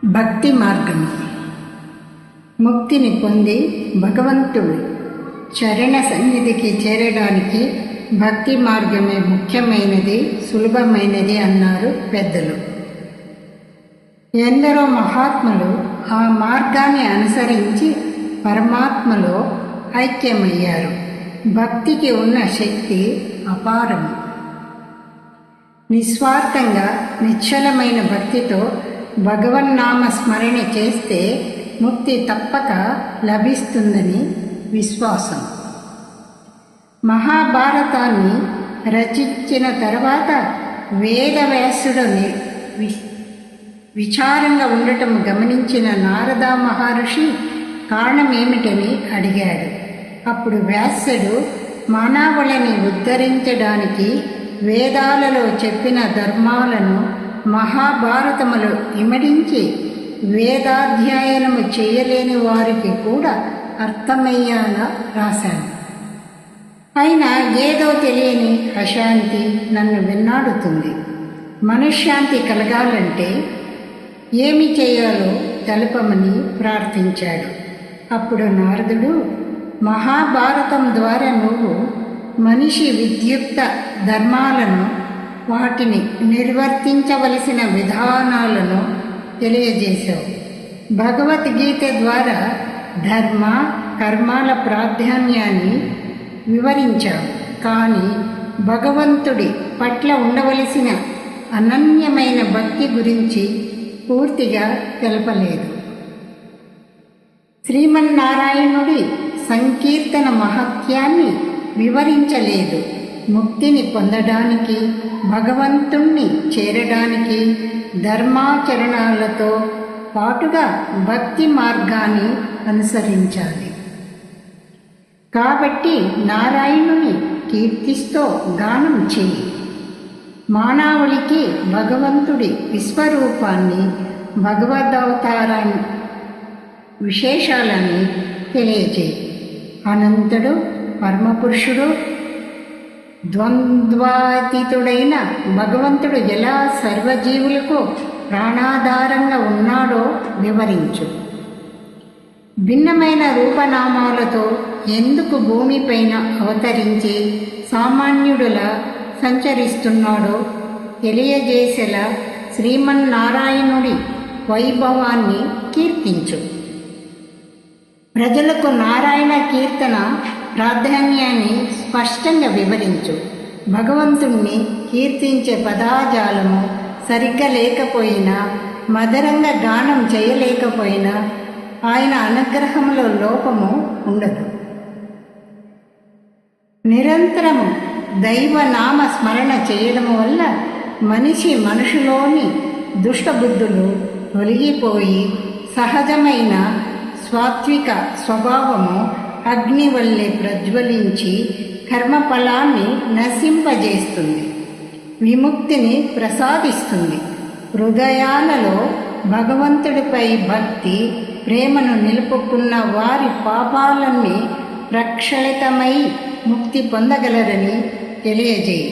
భక్తి మార్గం. ముక్తిని పొంది భగవంతుడు చరణ సన్నిధికి చేరడానికి భక్తి మార్గమే ముఖ్యమైనది, సులభమైనది అన్నారు పెద్దలు. ఎందరో మహాత్ములు ఆ మార్గాన్ని అనుసరించి పరమాత్మలో ఐక్యమయ్యారు. భక్తికి ఉన్న శక్తి అపారము. నిస్వార్థంగా నిశ్చలమైన భక్తితో భగవన్నామ స్మరణ చేస్తే ముక్తి తప్పక లభిస్తుందని విశ్వాసం. మహాభారతాన్ని రచించిన తర్వాత వేదవ్యాసుడు విచారంగా ఉండటం గమనించిన నారద మహర్షి కారణమేమిటని అడిగాడు. అప్పుడు వ్యాసుడు మానవులని ఉద్ధరించడానికి వేదాలలో చెప్పిన ధర్మాలను మహాభారతములో ఇమడించి వేదాధ్యయనము చేయలేని వారికి కూడా అర్థమయ్యేలా రాశాను. అయినా ఏదో తెలియని అశాంతి నన్ను వెన్నాడుతుంది. మనశ్శాంతి కలగాలంటే ఏమి చేయాలో తెలపమని ప్రార్థించాడు. అప్పుడు నారదుడు, మహాభారతం ద్వారా నువ్వు మనిషి విద్యుక్త ధర్మాలను, వాటిని నిర్వర్తించవలసిన విధానాలను తెలియజేశావు. భగవద్గీత ద్వారా ధర్మ కర్మాల ప్రాధాన్యాన్ని వివరించావు. కానీ భగవంతుడి పట్ల ఉండవలసిన అనన్యమైన భక్తి గురించి పూర్తిగా తెలపలేదు. శ్రీమన్నారాయణుడి సంకీర్తన మహత్యాన్ని వివరించలేదు. ముక్తిని పొందడానికి, భగవంతుణ్ణి చేరడానికి ధర్మాచరణాలతో పాటుగా భక్తి మార్గాన్ని అనుసరించాలి. కాబట్టి నారాయణుని కీర్తిస్తూ గానం చేయి. మానవుడికి భగవంతుడి విశ్వరూపాన్ని, భగవదవతారాన్ని, విశేషాలని తెలియజేయి. అనంతుడు, పరమపురుషుడు, ద్వంద్వాతీతుడైన భగవంతుడు ఎలా సర్వజీవులకు ప్రాణాధారంగా ఉన్నాడో వివరించు. భిన్నమైన రూపనామాలతో ఎందుకు భూమిపైన అవతరించి సామాన్యుడులా సంచరిస్తున్నాడో తెలియజేసేలా శ్రీమన్నారాయణుడి వైభవాన్ని కీర్తించు. ప్రజలకు నారాయణ కీర్తన ప్రాధాన్యాన్ని స్పష్టంగా వివరించు. భగవంతుణ్ణి కీర్తించే పదాజాలము సరిగ్గా లేకపోయినా, మధురంగా గానం చేయలేకపోయినా ఆయన అనుగ్రహంలో లోపము ఉండదు. నిరంతరము దైవనామ స్మరణ చేయడం వల్ల మనిషిలోని దుష్టబుద్ధులు తొలగిపోయి సహజమైన సాత్విక స్వభావము అగ్ని వల్లే ప్రజ్వలించి కర్మఫలాన్ని నశింపజేస్తుంది, విముక్తిని ప్రసాదిస్తుంది. హృదయాలలో భగవంతుడిపై భక్తి ప్రేమను నిలుపుకున్న వారి పాపాలన్నీ ప్రక్షళితమై ముక్తి పొందగలరని తెలియజేయి.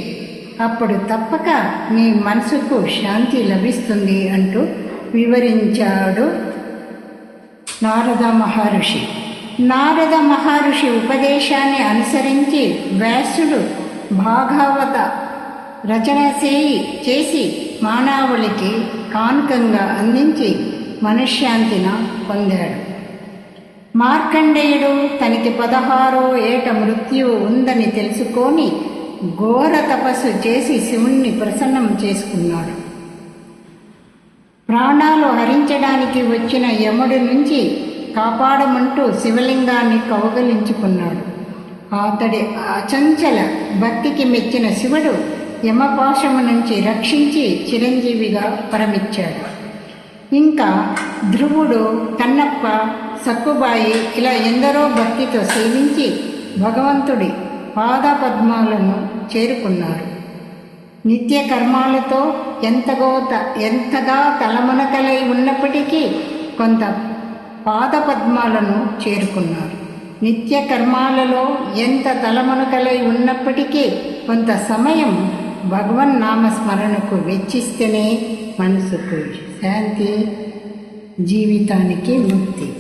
అప్పుడు తప్పక మీ మనసుకు శాంతి లభిస్తుంది అంటూ వివరించాడు నారద మహర్షి. నారద మహర్షి ఉపదేశాన్ని అనుసరించి వ్యాసుడు భాగవత రచన చేసి మానవులకి కానుకంగా అందించి మనశ్శాంతిని పొందాడు. మార్కండేయుడు తనకి 16వ ఏట మృత్యువు ఉందని తెలుసుకొని ఘోర తపస్సు చేసి శివుణ్ణి ప్రసన్నం చేసుకున్నాడు. ప్రాణాలు హరించడానికి వచ్చిన యముడి నుంచి కాపాడమంటూ శివలింగాన్ని కౌగలించుకున్నాడు. అతడి అచంచల భక్తికి మెచ్చిన శివుడు యమపాశము నుంచి రక్షించి చిరంజీవిగా పరమిచ్చాడు. ఇంకా ధ్రువుడు, కన్నప్ప, సక్కుబాయి ఇలా ఎందరో భక్తితో సేవించి భగవంతుడి పాదపద్మాలను చేరుకున్నారు. నిత్య కర్మాలతో ఎంతగా తలమునకలై ఉన్నప్పటికీ కొంత పాదపద్మాలను చేరుకున్నారు. నిత్య కర్మాలలో ఎంత తలమునకలై ఉన్నప్పటికీ కొంత సమయం భగవన్నామస్మరణకు వెచ్చిస్తేనే మనసుకు శాంతి, జీవితానికి ముక్తి.